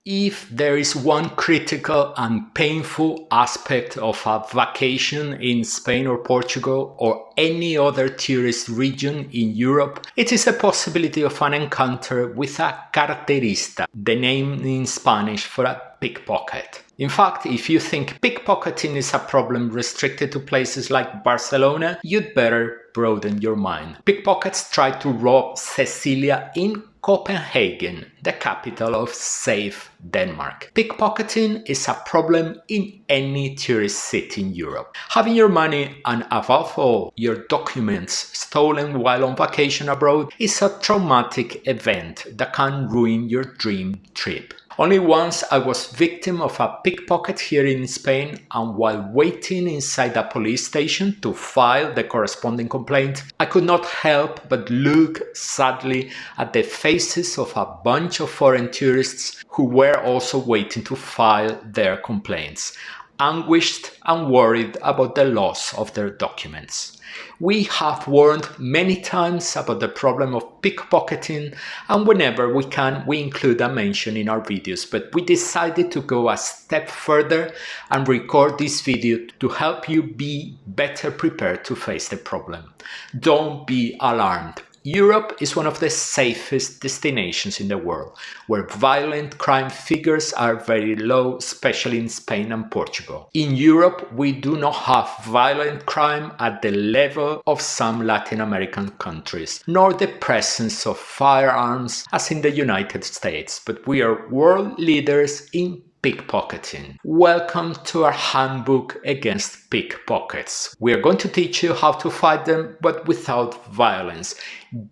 If there is one critical and painful aspect of a vacation in Spain or Portugal or any other tourist region in Europe, it is the possibility of an encounter with a carterista, the name in Spanish for a pickpocket. In fact, if you think pickpocketing is a problem restricted to places like Barcelona, you'd better broaden your mind. Pickpockets tried to rob Cecilia in Copenhagen, the capital of safe Denmark. Pickpocketing is a problem in any tourist city in Europe. Having your money and above all your documents stolen while on vacation abroad is a traumatic event that can ruin your dream trip. Only once I was victim of a pickpocket here in Spain, and while waiting inside a police station to file the corresponding complaint, I could not help but look sadly at the faces of a bunch of foreign tourists who were also waiting to file their complaints, anguished and worried about the loss of their documents. We have warned many times about the problem of pickpocketing, and whenever we can, we include a mention in our videos, but we decided to go a step further and record this video to help you be better prepared to face the problem. Don't be alarmed. Europe is one of the safest destinations in the world, where violent crime figures are very low, especially in Spain and Portugal. In Europe, we do not have violent crime at the level of some Latin American countries, nor the presence of firearms as in the United States, but we are world leaders in pickpocketing. Welcome to our handbook against pickpockets. We are going to teach you how to fight them, but without violence,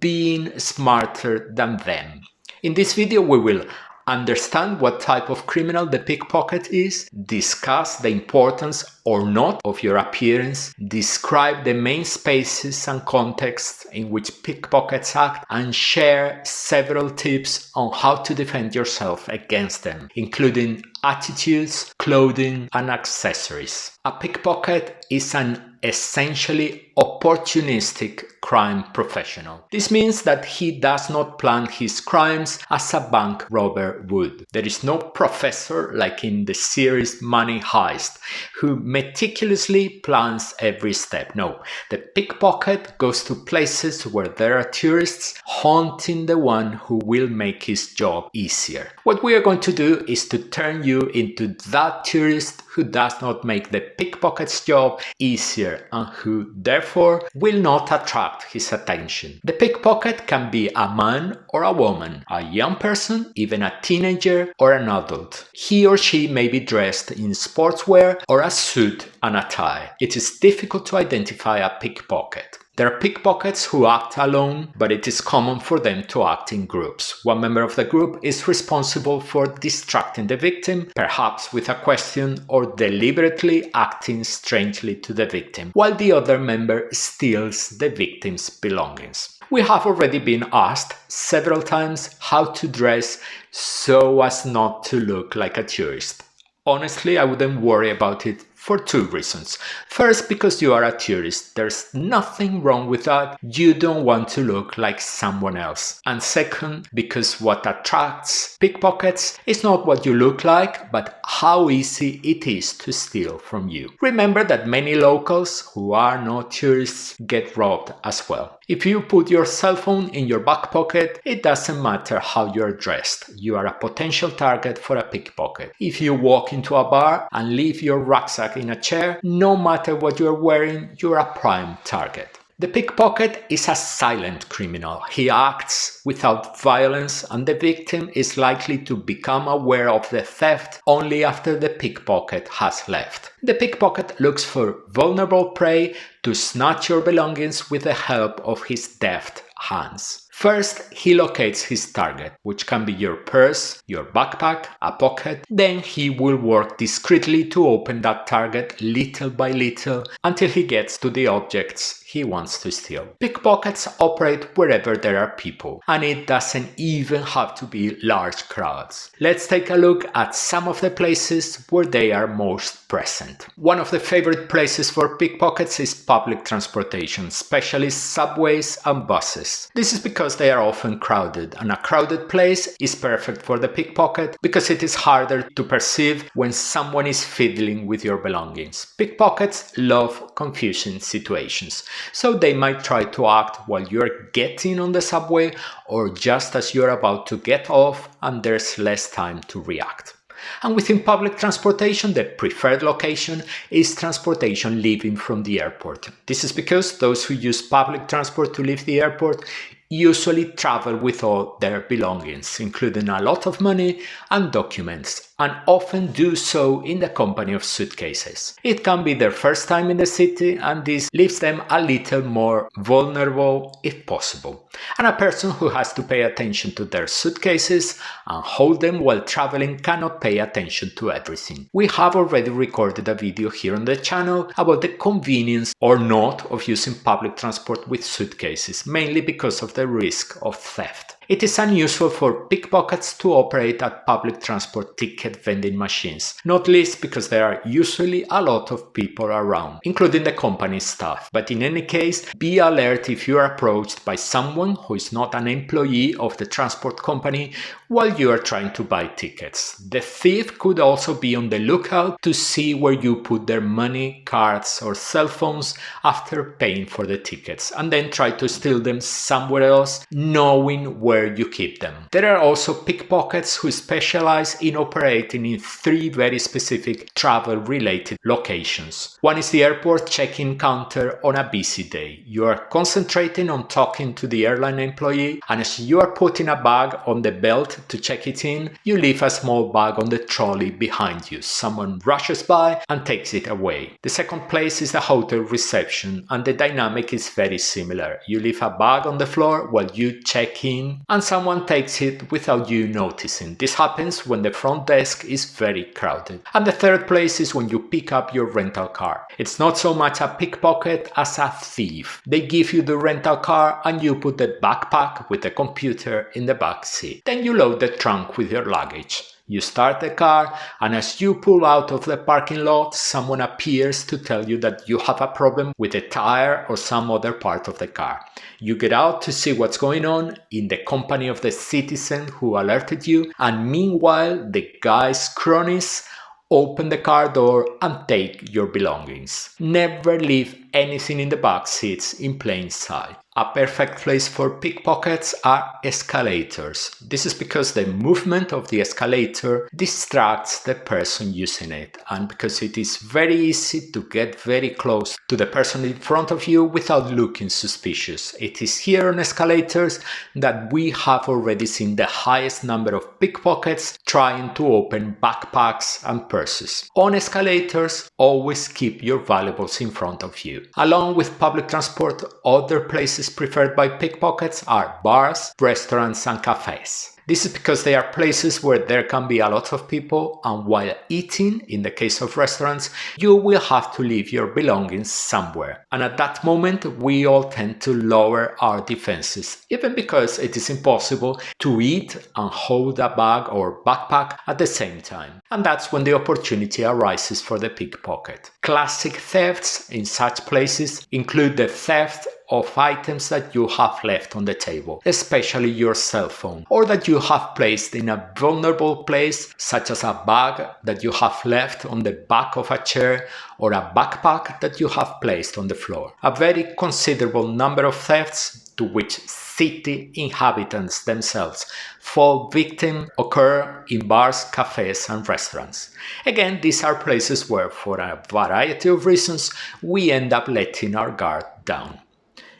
being smarter than them. In this video, we will understand what type of criminal the pickpocket is, discuss the importance or not of your appearance, describe the main spaces and contexts in which pickpockets act, and share several tips on how to defend yourself against them, including attitudes, clothing, and accessories. A pickpocket is an essentially opportunistic crime professional. This means that he does not plan his crimes as a bank robber would. There is no professor like in the series Money Heist who meticulously plans every step. No, the pickpocket goes to places where there are tourists, haunting the one who will make his job easier. What we are going to do is to turn you into that tourist who does not make the pickpocket's job easier and who therefore will not attract his attention. The pickpocket can be a man or a woman, a young person, even a teenager or an adult. He or she may be dressed in sportswear or a suit and a tie. It is difficult to identify a pickpocket. There are pickpockets who act alone, but it is common for them to act in groups. One member of the group is responsible for distracting the victim, perhaps with a question, or deliberately acting strangely to the victim, while the other member steals the victim's belongings. We have already been asked several times how to dress so as not to look like a tourist. Honestly, I wouldn't worry about it for two reasons. First, because you are a tourist, there's nothing wrong with that. You don't want to look like someone else. And second, because what attracts pickpockets is not what you look like, but how easy it is to steal from you. Remember that many locals who are not tourists get robbed as well. If you put your cell phone in your back pocket, it doesn't matter how you're dressed. You are a potential target for a pickpocket. If you walk into a bar and leave your rucksack in a chair, no matter what you're wearing, you're a prime target. The pickpocket is a silent criminal. He acts without violence, and the victim is likely to become aware of the theft only after the pickpocket has left. The pickpocket looks for vulnerable prey to snatch your belongings with the help of his deft hands. First, he locates his target, which can be your purse, your backpack, a pocket. Then he will work discreetly to open that target little by little until he gets to the objects he wants to steal. Pickpockets operate wherever there are people, and it doesn't even have to be large crowds. Let's take a look at some of the places where they are most present. One of the favorite places for pickpockets is public transportation, especially subways and buses. This is because they are often crowded, and a crowded place is perfect for the pickpocket because it is harder to perceive when someone is fiddling with your belongings. Pickpockets love confusing situations, so they might try to act while you're getting on the subway or just as you're about to get off and there's less time to react. And within public transportation, the preferred location is transportation leaving from the airport. This is because those who use public transport to leave the airport usually travel with all their belongings, including a lot of money and documents, and often do so in the company of suitcases. It can be their first time in the city, and this leaves them a little more vulnerable if possible. And a person who has to pay attention to their suitcases and hold them while traveling cannot pay attention to everything. We have already recorded a video here on the channel about the convenience or not of using public transport with suitcases, mainly because of the risk of theft. It is unusual for pickpockets to operate at public transport ticket vending machines, not least because there are usually a lot of people around, including the company staff. But in any case, be alert if you are approached by someone who is not an employee of the transport company while you are trying to buy tickets. The thief could also be on the lookout to see where you put their money, cards, or cell phones after paying for the tickets, and then try to steal them somewhere else, knowing where you keep them. There are also pickpockets who specialize in operating in 3 very specific travel-related locations. One is the airport check-in counter on a busy day. You are concentrating on talking to the airline employee, and as you are putting a bag on the belt to check it in, you leave a small bag on the trolley behind you. Someone rushes by and takes it away. The second place is the hotel reception, and the dynamic is very similar. You leave a bag on the floor while you check in, and someone takes it without you noticing. This happens when the front desk is very crowded. And the third place is when you pick up your rental car. It's not so much a pickpocket as a thief. They give you the rental car and you put the backpack with the computer in the back seat. Then you load the trunk with your luggage. You start the car, and as you pull out of the parking lot, someone appears to tell you that you have a problem with a tire or some other part of the car. You get out to see what's going on in the company of the citizen who alerted you, and meanwhile the guy's cronies open the car door and take your belongings. Never leave anything in the back seats in plain sight. A perfect place for pickpockets are escalators. This is because the movement of the escalator distracts the person using it, and because it is very easy to get very close to the person in front of you without looking suspicious. It is here on escalators that we have already seen the highest number of pickpockets trying to open backpacks and purses. On escalators, always keep your valuables in front of you. Along with public transport, other places preferred by pickpockets are bars, restaurants, and cafes. This is because they are places where there can be a lot of people, and while eating, in the case of restaurants, you will have to leave your belongings somewhere. And at that moment, we all tend to lower our defenses, even because it is impossible to eat and hold a bag or backpack at the same time. And that's when the opportunity arises for the pickpocket. Classic thefts in such places include the theft of items that you have left on the table, especially your cell phone, or that you have placed in a vulnerable place, such as a bag that you have left on the back of a chair, or a backpack that you have placed on the floor. A very considerable number of thefts to which city inhabitants themselves fall victim occur in bars, cafes, and restaurants. Again, these are places where, for a variety of reasons, we end up letting our guard down.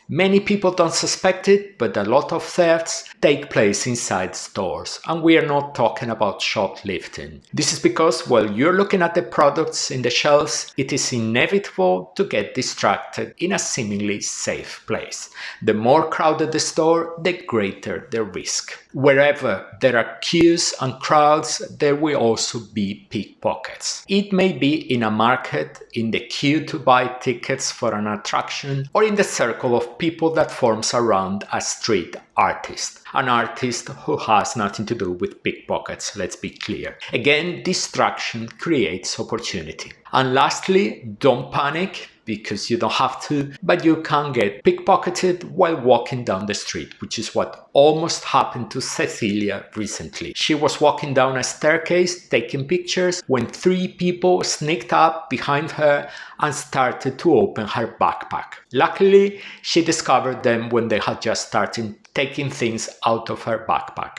Many people don't suspect it, but a lot of thefts take place inside stores, and we are not talking about shoplifting. This is because while you're looking at the products in the shelves, it is inevitable to get distracted in a seemingly safe place. The more crowded the store, the greater the risk. Wherever there are queues and crowds, there will also be pickpockets. It may be in a market, in the queue to buy tickets for an attraction, or in the circle of people that forms around a street artist. An artist who has nothing to do with pickpockets, let's be clear. Again, distraction creates opportunity. And lastly, don't panic, because you don't have to, but you can get pickpocketed while walking down the street, which is what almost happened to Cecilia recently. She was walking down a staircase taking pictures when 3 people sneaked up behind her and started to open her backpack. Luckily, she discovered them when they had just started taking things out of her backpack.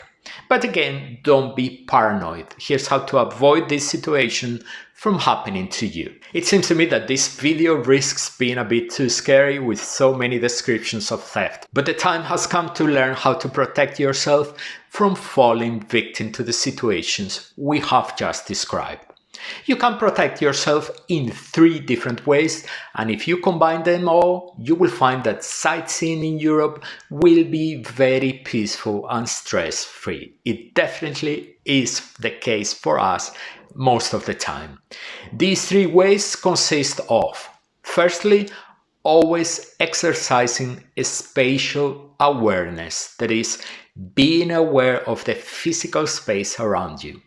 But again, don't be paranoid. Here's how to avoid this situation from happening to you. It seems to me that this video risks being a bit too scary with so many descriptions of theft, but the time has come to learn how to protect yourself from falling victim to the situations we have just described. You can protect yourself in 3 different ways, and if you combine them all, you will find that sightseeing in Europe will be very peaceful and stress-free. It definitely is the case for us most of the time. These 3 ways consist of, firstly, always exercising a spatial awareness, that is, being aware of the physical space around you.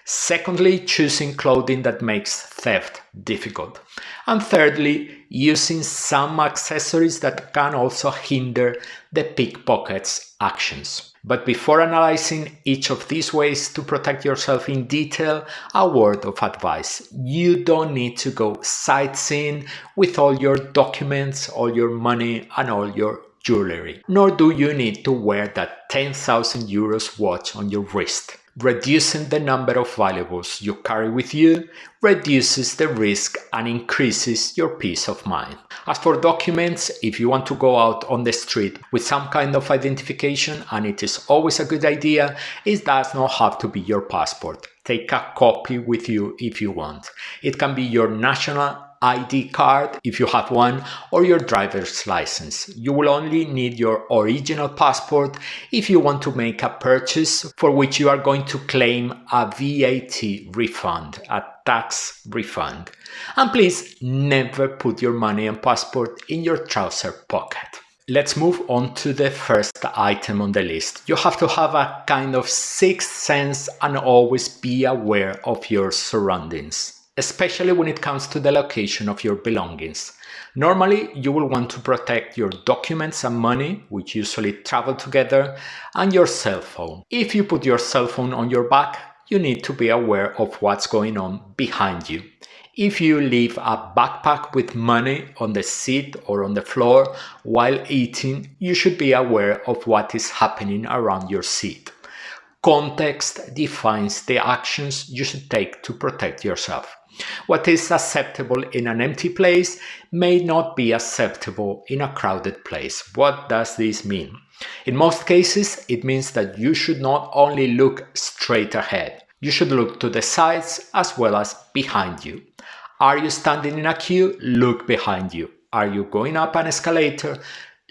Secondly, choosing clothing that makes theft difficult. And thirdly, using some accessories that can also hinder the pickpocket's actions. But before analyzing each of these ways to protect yourself in detail, a word of advice. You don't need to go sightseeing with all your documents, all your money, and all your jewelry. Nor do you need to wear that 10,000 euros watch on your wrist. Reducing the number of valuables you carry with you reduces the risk and increases your peace of mind. As for documents, if you want to go out on the street with some kind of identification, and it is always a good idea, it does not have to be your passport. Take a copy with you if you want. It can be your national ID card if you have one, or your driver's license. You will only need your original passport if you want to make a purchase for which you are going to claim a VAT refund, a tax refund. And please never put your money and passport in your trouser pocket. Let's move on to the first item on the list. You have to have a kind of sixth sense and always be aware of your surroundings, especially when it comes to the location of your belongings. Normally, you will want to protect your documents and money, which usually travel together, and your cell phone. If you put your cell phone on your back, you need to be aware of what's going on behind you. If you leave a backpack with money on the seat or on the floor while eating, you should be aware of what is happening around your seat. Context defines the actions you should take to protect yourself. What is acceptable in an empty place may not be acceptable in a crowded place. What does this mean? In most cases, it means that you should not only look straight ahead, you should look to the sides as well as behind you. Are you standing in a queue? Look behind you. Are you going up an escalator?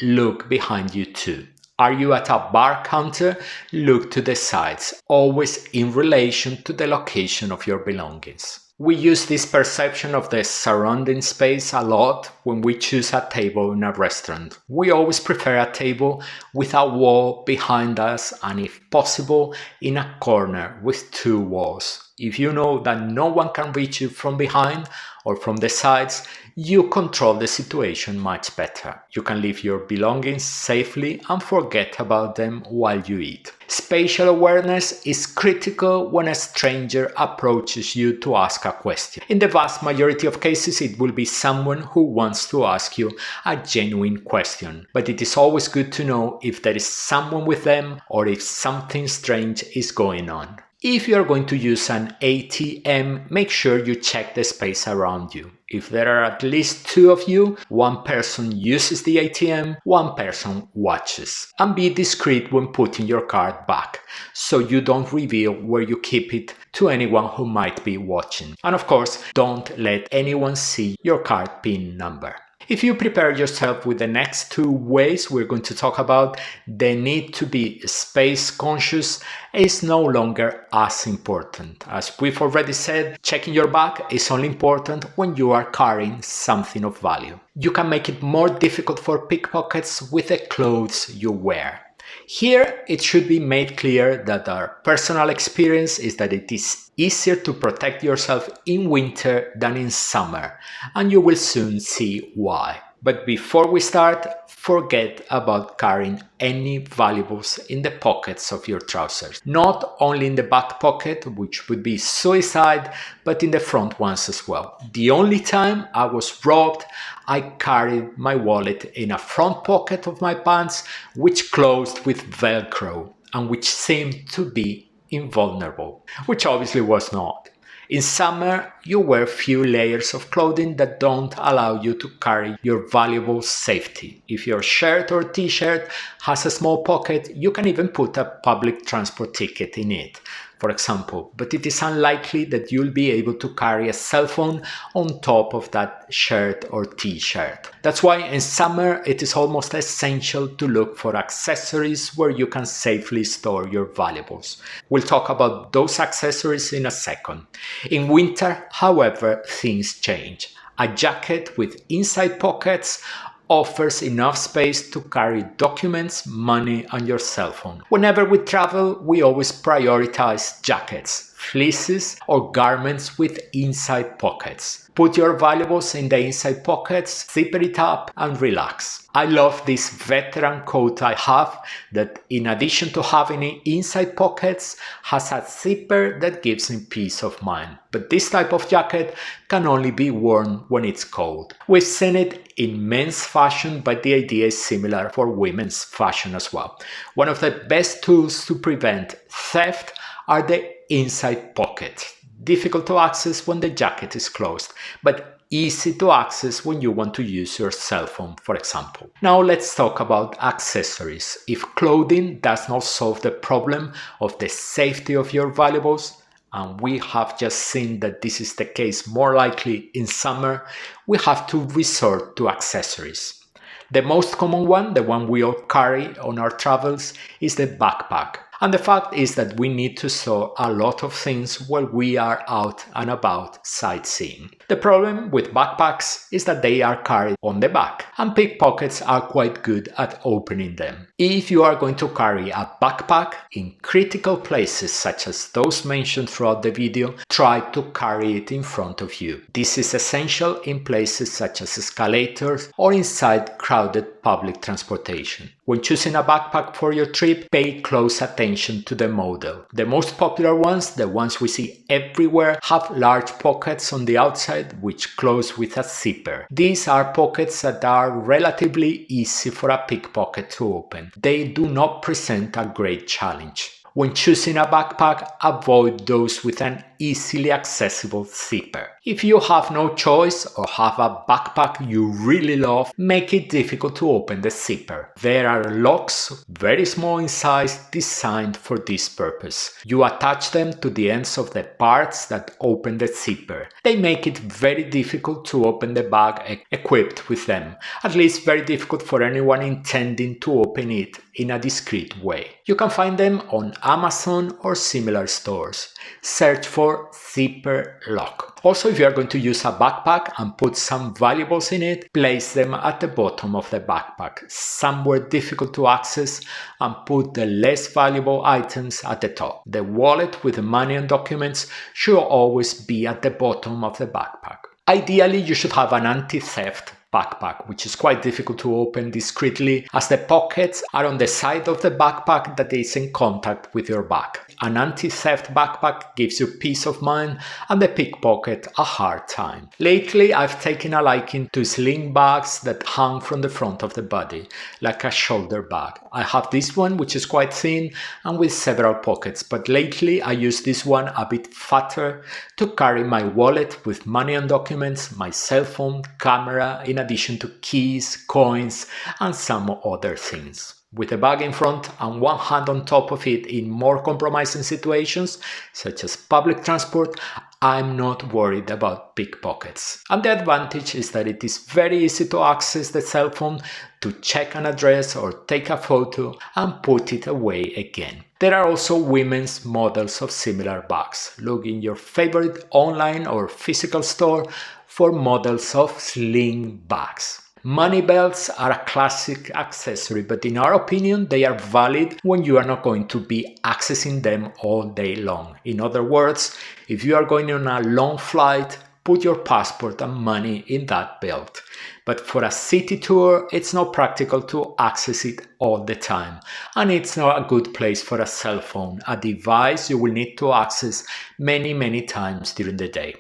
Look behind you too. Are you at a bar counter? Look to the sides, always in relation to the location of your belongings. We use this perception of the surrounding space a lot when we choose a table in a restaurant. We always prefer a table with a wall behind us, and if possible, in a corner with 2 walls. If you know that no one can reach you from behind or from the sides, you control the situation much better. You can leave your belongings safely and forget about them while you eat. Spatial awareness is critical when a stranger approaches you to ask a question. In the vast majority of cases, it will be someone who wants to ask you a genuine question, but it is always good to know if there is someone with them or if something strange is going on. If you are going to use an ATM, make sure you check the space around you. If there are at least 2 of you, one person uses the ATM, one person watches. And be discreet when putting your card back, so you don't reveal where you keep it to anyone who might be watching. And of course, don't let anyone see your card PIN number. If you prepare yourself with the next 2 ways we're going to talk about, the need to be space conscious is no longer as important. As we've already said, checking your bag is only important when you are carrying something of value. You can make it more difficult for pickpockets with the clothes you wear. Here, it should be made clear that our personal experience is that it is easier to protect yourself in winter than in summer, and you will soon see why. But before we start, forget about carrying any valuables in the pockets of your trousers. Not only in the back pocket, which would be suicide, but in the front ones as well. The only time I was robbed, I carried my wallet in a front pocket of my pants, which closed with Velcro and which seemed to be invulnerable, which obviously was not. In summer, you wear few layers of clothing that don't allow you to carry your valuable safety. If your shirt or t-shirt has a small pocket, you can even put a public transport ticket in it, for example, but it is unlikely that you'll be able to carry a cell phone on top of that shirt or t-shirt. That's why in summer it is almost essential to look for accessories where you can safely store your valuables. We'll talk about those accessories in a second. In winter, however, things change. A jacket with inside pockets offers enough space to carry documents, money, and your cell phone. Whenever we travel, we always prioritize jackets, fleeces, or garments with inside pockets. Put your valuables in the inside pockets, zip it up, and relax. I love this veteran coat I have that, in addition to having inside pockets, has a zipper that gives me peace of mind. But this type of jacket can only be worn when it's cold. We've seen it in men's fashion, but the idea is similar for women's fashion as well. One of the best tools to prevent theft are the inside pockets. Difficult to access when the jacket is closed, but easy to access when you want to use your cell phone, for example. Now let's talk about accessories. If clothing does not solve the problem of the safety of your valuables, and we have just seen that this is the case more likely in summer, we have to resort to accessories. The most common one, the one we all carry on our travels, is the backpack. And the fact is that we need to store a lot of things while we are out and about sightseeing. The problem with backpacks is that they are carried on the back, and pickpockets are quite good at opening them. If you are going to carry a backpack in critical places such as those mentioned throughout the video, try to carry it in front of you. This is essential in places such as escalators or inside crowded public transportation. When choosing a backpack for your trip, pay close attention to the model. The most popular ones, the ones we see everywhere, have large pockets on the outside which close with a zipper. These are pockets that are relatively easy for a pickpocket to open. They do not present a great challenge. When choosing a backpack, avoid those with an easily accessible zipper. If you have no choice or have a backpack you really love, make it difficult to open the zipper. There are locks, very small in size, designed for this purpose. You attach them to the ends of the parts that open the zipper. They make it very difficult to open the bag equipped with them, at least very difficult for anyone intending to open it in a discreet way. You can find them on Amazon or similar stores. Search for zipper lock. Also, if you are going to use a backpack and put some valuables in it, place them at the bottom of the backpack, somewhere difficult to access, and put the less valuable items at the top. The wallet with the money and documents should always be at the bottom of the backpack. Ideally, you should have an anti-theft backpack, which is quite difficult to open discreetly as the pockets are on the side of the backpack that is in contact with your back. An anti-theft backpack gives you peace of mind and the pickpocket a hard time. Lately, I've taken a liking to sling bags that hang from the front of the body, like a shoulder bag. I have this one which is quite thin and with several pockets, but lately I use this one a bit fatter to carry my wallet with money and documents, my cell phone, camera, in addition to keys, coins and some other things. With a bag in front and one hand on top of it in more compromising situations, such as public transport, I'm not worried about pickpockets. And the advantage is that it is very easy to access the cell phone, to check an address or take a photo and put it away again. There are also women's models of similar bags. Look in your favorite online or physical store for models of sling bags. Money belts are a classic accessory, but in our opinion, they are valid when you are not going to be accessing them all day long. In other words, if you are going on a long flight, put your passport and money in that belt. But for a city tour, it's not practical to access it all the time. And it's not a good place for a cell phone, a device you will need to access many times during the day.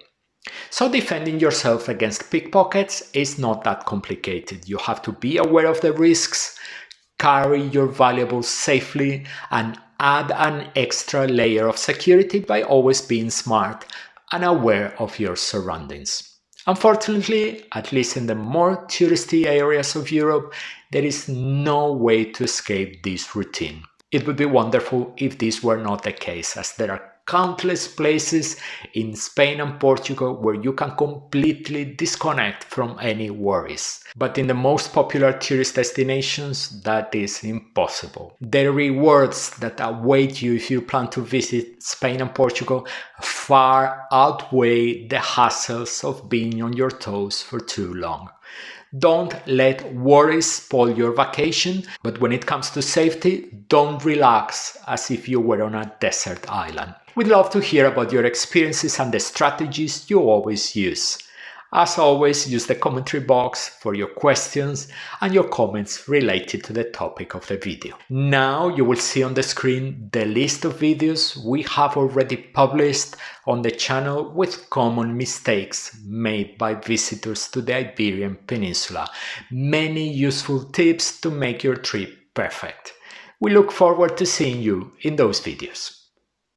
So defending yourself against pickpockets is not that complicated. You have to be aware of the risks, carry your valuables safely, and add an extra layer of security by always being smart and aware of your surroundings. Unfortunately, at least in the more touristy areas of Europe, there is no way to escape this routine. It would be wonderful if this were not the case, as there are countless places in Spain and Portugal where you can completely disconnect from any worries. But in the most popular tourist destinations, that is impossible. The rewards that await you if you plan to visit Spain and Portugal far outweigh the hassles of being on your toes for too long. Don't let worries spoil your vacation, but when it comes to safety, don't relax as if you were on a desert island. We'd love to hear about your experiences and the strategies you always use. As always, use the commentary box for your questions and your comments related to the topic of the video. Now you will see on the screen the list of videos we have already published on the channel with common mistakes made by visitors to the Iberian Peninsula. Many useful tips to make your trip perfect. We look forward to seeing you in those videos.